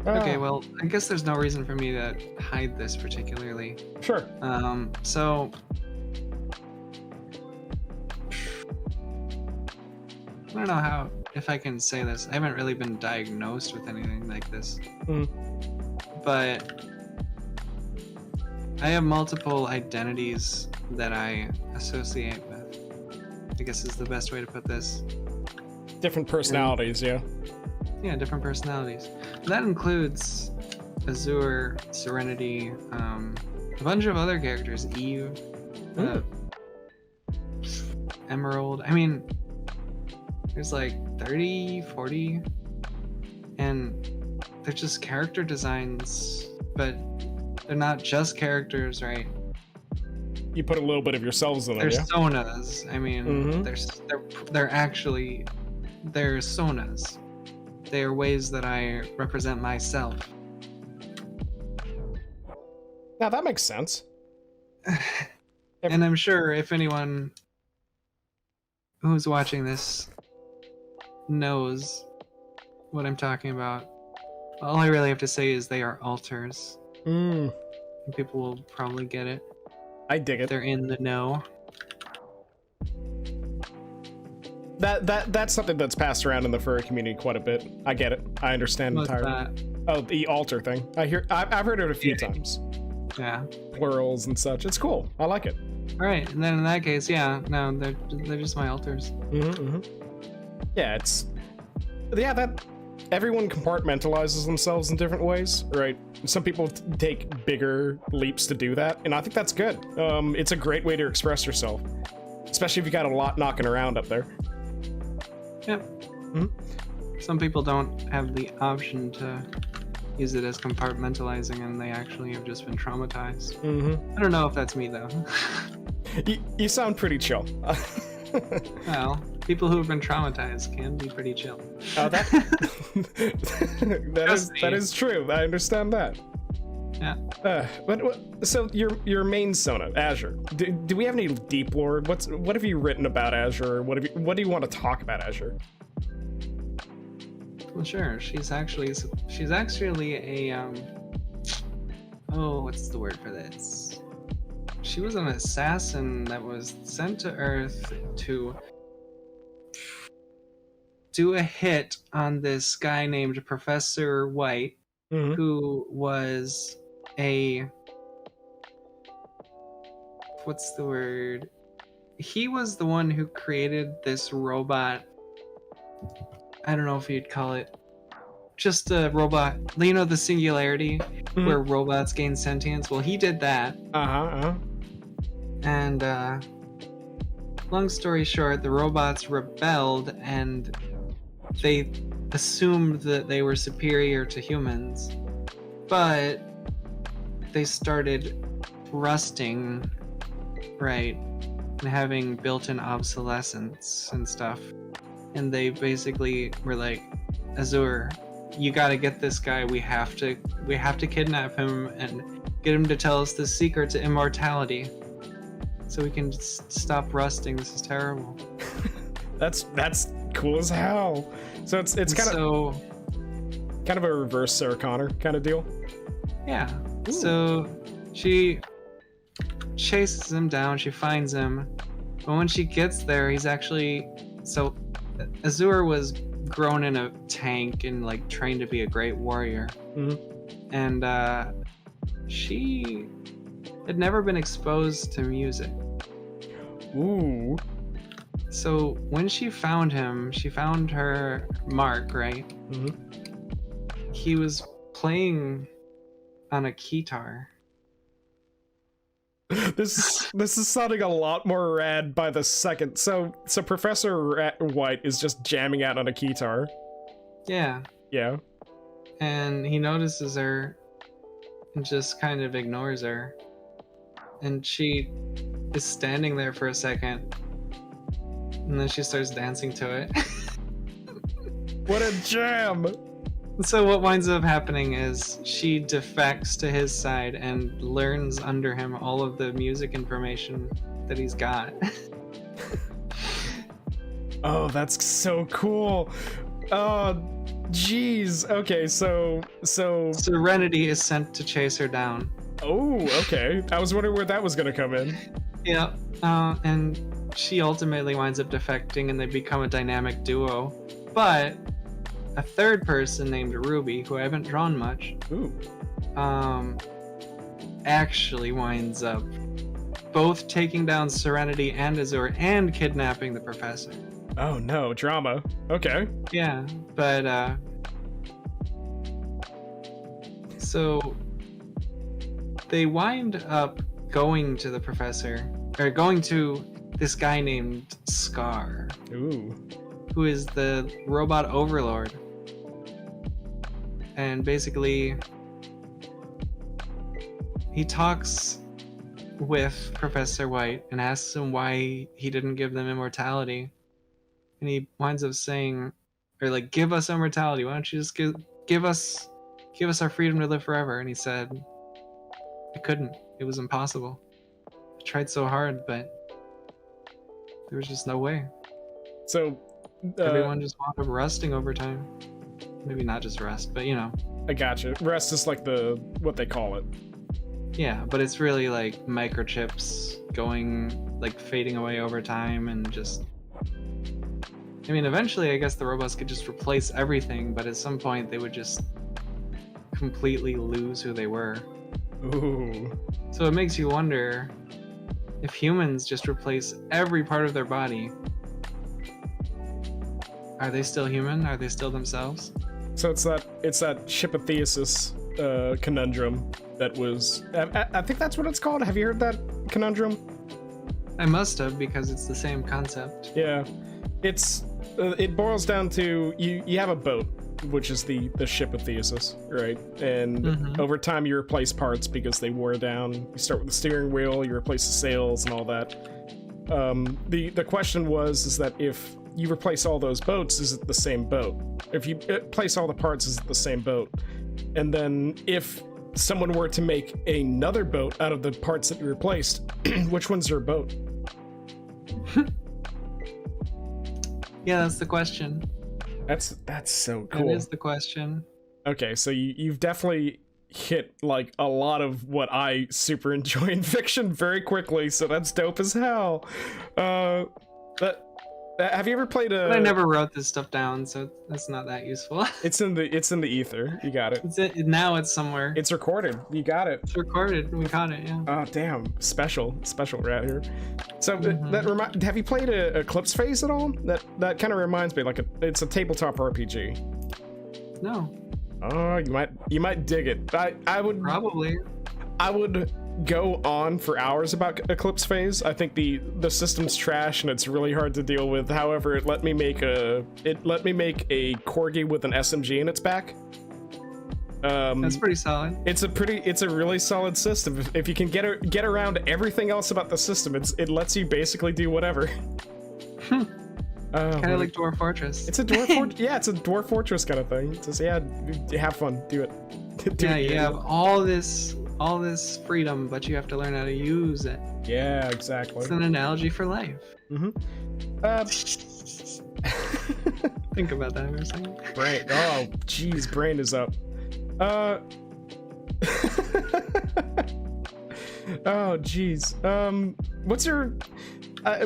[SPEAKER 2] Okay, well, I guess there's no reason for me to hide this particularly.
[SPEAKER 1] Sure.
[SPEAKER 2] So I don't know if I can say this. I haven't really been diagnosed with anything like this. But I have multiple identities that I associate with, I guess is the best way to put this.
[SPEAKER 1] Different personalities, yeah.
[SPEAKER 2] Yeah, different personalities. That includes Azure, Serenity, a bunch of other characters, Eve, Emerald. I mean, there's like 30, 40, and they're just character designs, but they're not just characters, right?
[SPEAKER 1] You put a little bit of yourselves in them,
[SPEAKER 2] They're
[SPEAKER 1] yeah?
[SPEAKER 2] sonas. I mean, they're actually sonas. They are ways that I represent myself.
[SPEAKER 1] Now that makes sense.
[SPEAKER 2] And I'm sure if anyone who's watching this knows what I'm talking about, all I really have to say is they are altars. And people will probably get it.
[SPEAKER 1] I dig it.
[SPEAKER 2] They're in the know.
[SPEAKER 1] That's something that's passed around in the furry community quite a bit. I get it. I understand
[SPEAKER 2] What's
[SPEAKER 1] entirely.
[SPEAKER 2] that?
[SPEAKER 1] Oh, the altar thing. I've heard it a few times.
[SPEAKER 2] Yeah.
[SPEAKER 1] Plurals and such. It's cool. I like it.
[SPEAKER 2] All right, and then in that case, yeah, no, they're just my altars.
[SPEAKER 1] Yeah, that everyone compartmentalizes themselves in different ways, right? Some people take bigger leaps to do that, and I think that's good. It's a great way to express yourself, especially if you got a lot knocking around up there.
[SPEAKER 2] Yep. Some people don't have the option to use it as compartmentalizing, and they actually have just been traumatized. I don't know if that's me though.
[SPEAKER 1] You sound pretty chill.
[SPEAKER 2] Well, people who have been traumatized can be pretty chill.
[SPEAKER 1] Oh, that is true. I understand that.
[SPEAKER 2] Yeah.
[SPEAKER 1] So your main Sona, Azure. Do we have any deep lore? What have you written about Azure? What do you want to talk about Azure?
[SPEAKER 2] Well, sure. She's actually a what's the word for this? She was an assassin that was sent to Earth to do a hit on this guy named Professor White, who was what's the word? He was the one who created this robot. I don't know if you'd call it just a robot. You know, the singularity where robots gain sentience? Well, he did that. And long story short, the robots rebelled and they assumed that they were superior to humans. But they started rusting, right? And having built-in obsolescence and stuff. And they basically were like, Azure, you gotta get this guy. We have to kidnap him and get him to tell us the secret to immortality, so we can stop rusting. This is terrible. That's
[SPEAKER 1] cool as hell. So it's kind of a reverse Sarah Connor kind of deal.
[SPEAKER 2] Yeah. Ooh. So she chases him down. She finds him, but when she gets there, he's actually Azure was grown in a tank and like trained to be a great warrior, and she had never been exposed to music.
[SPEAKER 1] Ooh.
[SPEAKER 2] So when she found him, she found her mark, right? He was playing on a CwtR.
[SPEAKER 1] This is sounding a lot more rad by the second. So Professor White is just jamming out on a CwtR.
[SPEAKER 2] Yeah.
[SPEAKER 1] Yeah.
[SPEAKER 2] And he notices her and just kind of ignores her. And she is standing there for a second. And then she starts dancing to it.
[SPEAKER 1] What a jam!
[SPEAKER 2] So what winds up happening is she defects to his side and learns under him all of the music information that he's got.
[SPEAKER 1] Oh, that's so cool. Oh, jeez. Okay, so
[SPEAKER 2] Serenity is sent to chase her down.
[SPEAKER 1] Oh, okay. I was wondering where that was gonna come in.
[SPEAKER 2] Yeah. And she ultimately winds up defecting and they become a dynamic duo. But a third person named Ruby, who I haven't drawn much, actually winds up both taking down Serenity and Azure and kidnapping the professor.
[SPEAKER 1] Oh no, drama. Okay.
[SPEAKER 2] Yeah, but so they wind up going to the professor, or going to this guy named Scar.
[SPEAKER 1] Ooh.
[SPEAKER 2] Who is the robot overlord. And basically, he talks with Professor White and asks him why he didn't give them immortality. And he winds up saying, or like, give us immortality. Why don't you just give us our freedom to live forever? And he said, I couldn't. It was impossible. I tried so hard, but there was just no way.
[SPEAKER 1] So
[SPEAKER 2] everyone just wound up rusting over time. Maybe not just rust, but you know.
[SPEAKER 1] I gotcha. Rust is like what they call it.
[SPEAKER 2] Yeah, but it's really like microchips going, like fading away over time and just... I mean, eventually I guess the robots could just replace everything, but at some point they would just completely lose who they were.
[SPEAKER 1] Ooh.
[SPEAKER 2] So it makes you wonder if humans just replace every part of their body. Are they still human? Are they still themselves?
[SPEAKER 1] So it's that Shipathesis conundrum that was... I think that's what it's called. Have you heard that conundrum?
[SPEAKER 2] I must have, because it's the same concept.
[SPEAKER 1] Yeah. It boils down to you have a boat, which is the Shipathesis, right? And over time you replace parts because they wore down. You start with the steering wheel, you replace the sails and all that. The question is that if you replace all those boats, is it the same boat? If you replace all the parts, is it the same boat? And then if someone were to make another boat out of the parts that you replaced, which one's your boat?
[SPEAKER 2] Yeah, that's the question.
[SPEAKER 1] That's so cool.
[SPEAKER 2] That is the question.
[SPEAKER 1] Okay, so you've definitely hit like a lot of what I super enjoy in fiction very quickly, so that's dope as hell. Have you ever played a...
[SPEAKER 2] But I never wrote this stuff down, so that's not that useful.
[SPEAKER 1] It's in the ether. You got it.
[SPEAKER 2] Now it's somewhere.
[SPEAKER 1] It's recorded. You got it.
[SPEAKER 2] It's recorded. We caught it, yeah.
[SPEAKER 1] Oh, damn. Special right here. So have you played Eclipse Phase at all? That kind of reminds me, like it's a tabletop RPG.
[SPEAKER 2] No.
[SPEAKER 1] Oh, you might dig it. I would
[SPEAKER 2] probably.
[SPEAKER 1] I would go on for hours about Eclipse Phase. I think the system's trash and it's really hard to deal with. However, it let me make a corgi with an SMG in its back.
[SPEAKER 2] That's pretty solid.
[SPEAKER 1] It's a really solid system. If you can get around everything else about the system, it lets you basically do whatever.
[SPEAKER 2] Kind of like Dwarf Fortress.
[SPEAKER 1] It's a Dwarf Fortress. Yeah, it's a Dwarf Fortress kind of thing. It's just, yeah, have fun, do it.
[SPEAKER 2] You have all this freedom, but you have to learn how to use it.
[SPEAKER 1] Yeah, exactly.
[SPEAKER 2] It's an analogy for life. Think about that for a second.
[SPEAKER 1] Brain. Oh, jeez, brain is up. Oh, jeez. What's your...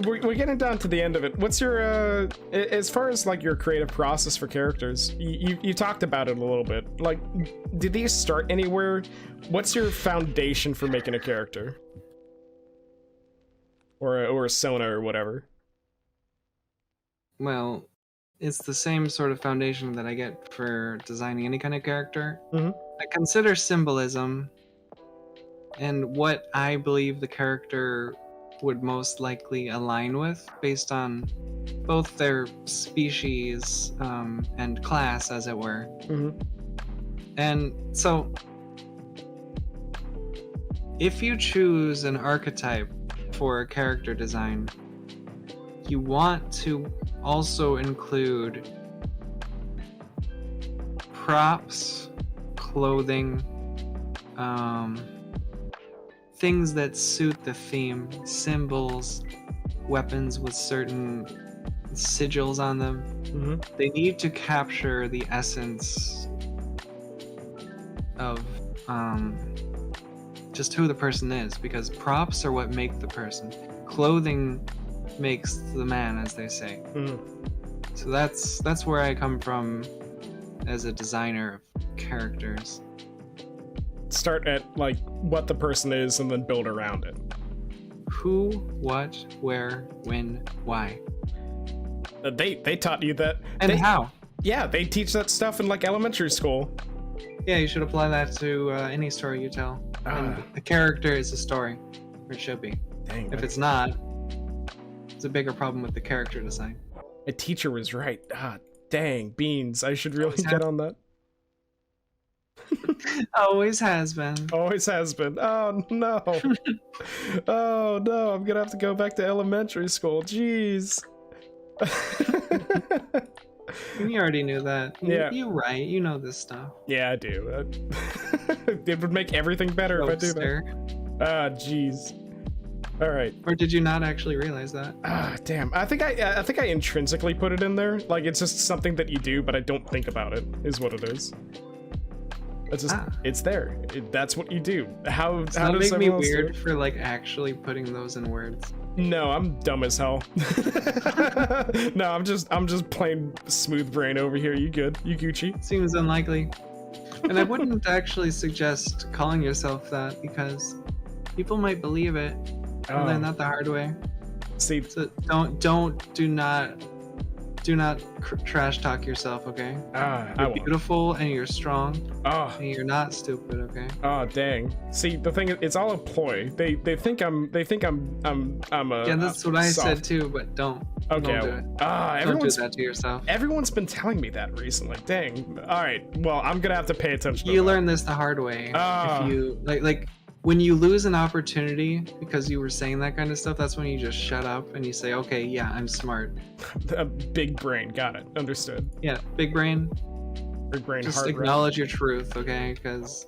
[SPEAKER 1] we're getting down to the end of it. What's your as far as like your creative process for characters? You talked about it a little bit. Like, did these start anywhere? What's your foundation for making a character, or a persona or whatever?
[SPEAKER 2] Well, it's the same sort of foundation that I get for designing any kind of character. I consider symbolism and what I believe the character would most likely align with based on both their species and class, as it were. And so if you choose an archetype for a character design, you want to also include props, clothing, things that suit the theme, symbols, weapons with certain sigils on them. They need to capture the essence of just who the person is, because props are what make the person. Clothing makes the man, as they say. So that's where I come from as a designer of characters.
[SPEAKER 1] Start at like what the person is and then build around it.
[SPEAKER 2] Who, what, where, when, why.
[SPEAKER 1] They taught you that.
[SPEAKER 2] And how.
[SPEAKER 1] Yeah, they teach that stuff in like elementary school.
[SPEAKER 2] Yeah, you should apply that to any story you tell. And the character is a story, or it should be.
[SPEAKER 1] Dang,
[SPEAKER 2] if it's not, It's a bigger problem with the character design.
[SPEAKER 1] A teacher was right. Ah, dang, beans. I should really get on that.
[SPEAKER 2] Always has been.
[SPEAKER 1] Always has been. Oh, no. Oh, no. I'm gonna have to go back to elementary school. Jeez.
[SPEAKER 2] You already knew that.
[SPEAKER 1] Yeah.
[SPEAKER 2] You right. You know this stuff.
[SPEAKER 1] Yeah, I do. It would make everything better if I do that. Ah, jeez. All right.
[SPEAKER 2] Or did you not actually realize that?
[SPEAKER 1] Ah, damn. I think I intrinsically put it in there. Like, it's just something that you do, but I don't think about it, is what it is. It's just, it's there. That's what you do. How
[SPEAKER 2] that
[SPEAKER 1] does
[SPEAKER 2] make me
[SPEAKER 1] everyone else do
[SPEAKER 2] weird
[SPEAKER 1] it?
[SPEAKER 2] for like actually putting those in words?
[SPEAKER 1] No, I'm dumb as hell. No, I'm just plain smooth brain over here. You good? You Gucci?
[SPEAKER 2] Seems unlikely. And I wouldn't actually suggest calling yourself that because people might believe it. And learn that the hard way.
[SPEAKER 1] See,
[SPEAKER 2] so do not trash talk yourself, okay? You're beautiful and you're strong. And you're not stupid, okay?
[SPEAKER 1] Oh, dang. See, the thing is, it's all a ploy. They think I'm a
[SPEAKER 2] yeah, that's what I said too, but don't.
[SPEAKER 1] Okay.
[SPEAKER 2] Don't do it.
[SPEAKER 1] Don't
[SPEAKER 2] do that to yourself.
[SPEAKER 1] Everyone's been telling me that recently. Dang. All right. Well, I'm gonna have to pay attention.
[SPEAKER 2] You learn this the hard way. If you like when you lose an opportunity because you were saying that kind of stuff, that's when you just shut up and you say, okay, yeah, I'm smart.
[SPEAKER 1] Big brain. Got it. Understood.
[SPEAKER 2] Yeah, big brain.
[SPEAKER 1] Big brain.
[SPEAKER 2] Just acknowledge your truth, okay? Because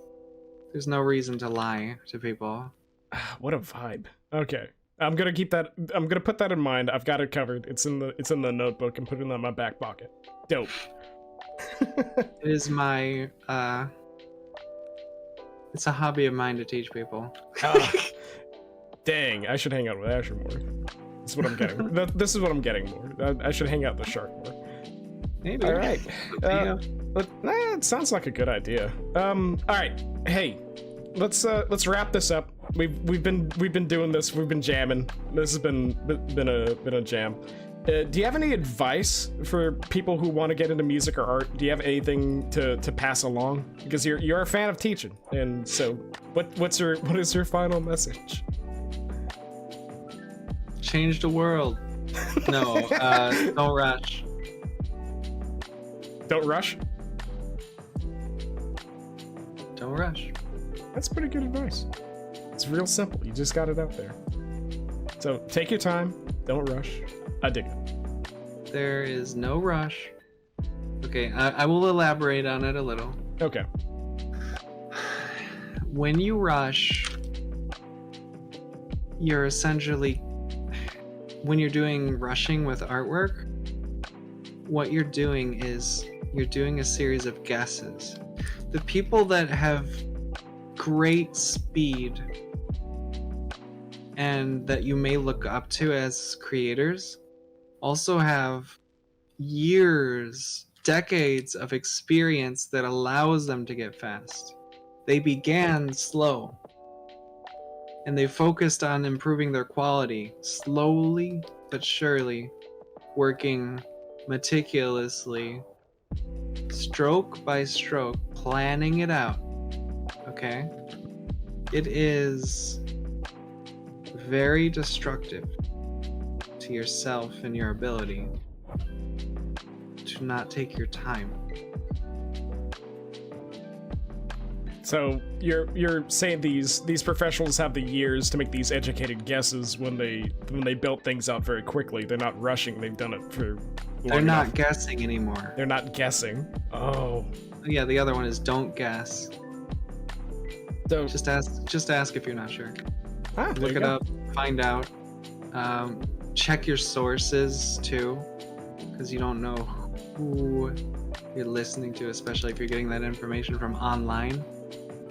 [SPEAKER 2] there's no reason to lie to people.
[SPEAKER 1] What a vibe. Okay. I'm gonna keep that. I'm gonna put that in mind. I've got it covered. It's in the notebook and put it in my back pocket. Dope.
[SPEAKER 2] It is my it's a hobby of mine to teach people.
[SPEAKER 1] Dang, I should hang out with Azure more. That's what I'm getting. This is what I'm getting more. I should hang out with the shark more.
[SPEAKER 2] Maybe.
[SPEAKER 1] All right. It sounds like a good idea. All right. Hey, let's wrap this up. We've been doing this. We've been jamming. This has been a jam. Do you have any advice for people who want to get into music or art? Do you have anything to pass along? Because you're a fan of teaching, and so what is your final message?
[SPEAKER 2] Change the world. No, don't rush.
[SPEAKER 1] Don't rush?
[SPEAKER 2] Don't rush.
[SPEAKER 1] That's pretty good advice. It's real simple. You just got it out there. So take your time. Don't rush. I dig it.
[SPEAKER 2] There is no rush. Okay, I will elaborate on it a little.
[SPEAKER 1] Okay.
[SPEAKER 2] When you rush, you're essentially, when you're doing rushing with artwork, what you're doing is you're doing a series of guesses. The people that have great speed and that you may look up to as creators also have years, decades of experience that allows them to get fast. They began slow and they focused on improving their quality slowly but surely, working meticulously, stroke by stroke, planning it out. Okay? It is very destructive to yourself and your ability to not take your time.
[SPEAKER 1] So you're saying these professionals have the years to make these educated guesses when they built things out very quickly. They're not rushing. They've done it for
[SPEAKER 2] They're not guessing anymore.
[SPEAKER 1] They're not guessing. Oh.
[SPEAKER 2] Yeah, the other one is don't guess.
[SPEAKER 1] So
[SPEAKER 2] just ask if you're not sure. Look it up, find out. Check your sources too, because you don't know who you're listening to, especially if you're getting that information from online.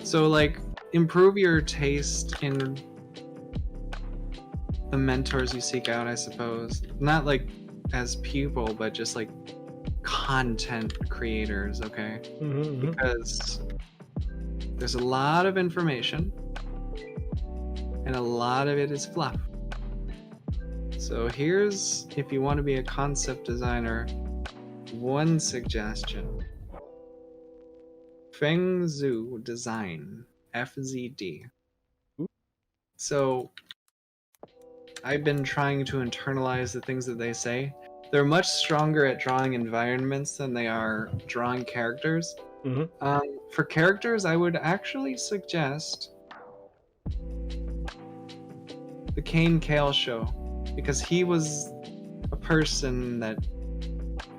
[SPEAKER 2] So like, improve your taste in the mentors you seek out, I suppose. Not like as people, but just like content creators, okay? Because there's a lot of information and a lot of it is fluff. So here's, if you want to be a concept designer, one suggestion. Feng Zhu Design, FZD. So I've been trying to internalize the things that they say. They're much stronger at drawing environments than they are drawing characters. For characters, I would actually suggest the Kane Kale show, because he was a person that,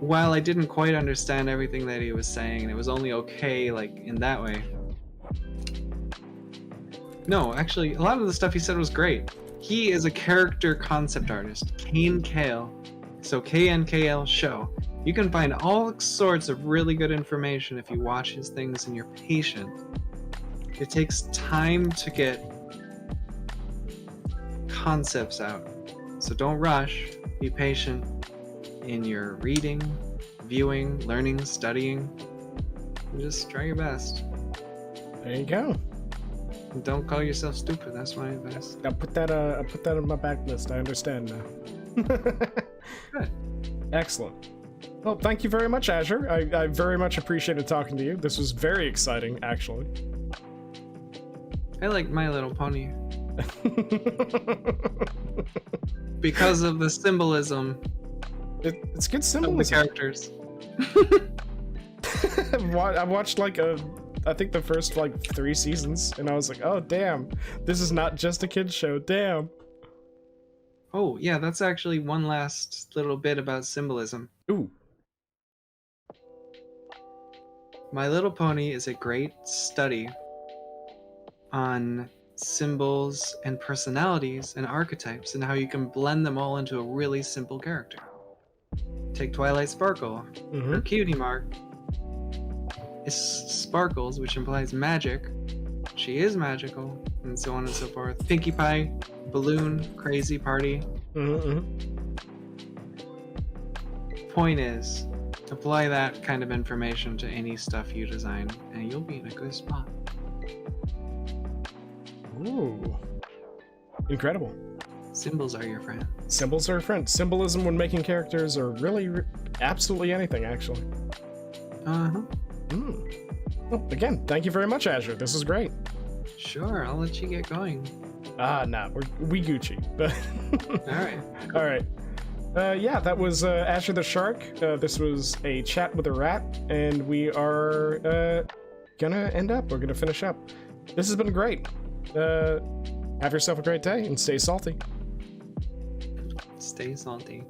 [SPEAKER 2] while I didn't quite understand everything that he was saying, and it was only okay, like, in that way. No, actually, a lot of the stuff he said was great. He is a character concept artist, Kane Kale. So KNKL show. You can find all sorts of really good information if you watch his things and you're patient. It takes time to get concepts out. So don't rush. Be patient in your reading, viewing, learning, studying. And just try your best.
[SPEAKER 1] There you go.
[SPEAKER 2] And don't call yourself stupid. That's my advice.
[SPEAKER 1] I'll put that on my back list. I understand now.
[SPEAKER 2] Good.
[SPEAKER 1] Excellent. Well, thank you very much, Azure. I very much appreciated talking to you. This was very exciting, actually.
[SPEAKER 2] I like My Little Pony. Because of the symbolism.
[SPEAKER 1] It's good
[SPEAKER 2] Of the
[SPEAKER 1] symbolism.
[SPEAKER 2] characters.
[SPEAKER 1] I watched like I think the first like 3 seasons, and I was like, oh damn, this is not just a kid's show. Damn.
[SPEAKER 2] Oh, yeah, that's actually one last little bit about symbolism.
[SPEAKER 1] Ooh.
[SPEAKER 2] My Little Pony is a great study on symbols and personalities and archetypes and how you can blend them all into a really simple character. Take Twilight Sparkle. Her cutie mark is sparkles, which implies magic. She is magical, and so on and so forth. Pinkie Pie, balloon, crazy party. Point is, apply that kind of information to any stuff you design, and you'll be in a good spot.
[SPEAKER 1] Ooh. Incredible.
[SPEAKER 2] Symbols are your friend.
[SPEAKER 1] Symbols are a friend. Symbolism when making characters or really absolutely anything, actually. Well, again, thank you very much, Azure. This is great.
[SPEAKER 2] Sure, I'll let you get going.
[SPEAKER 1] Nah, we Gucci.
[SPEAKER 2] Alright.
[SPEAKER 1] Alright. Yeah, that was Azure the Shark. This was a chat with a rat, and we are gonna end up. We're gonna finish up. This has been great. Have yourself a great day, and stay salty.
[SPEAKER 2] Stay salty.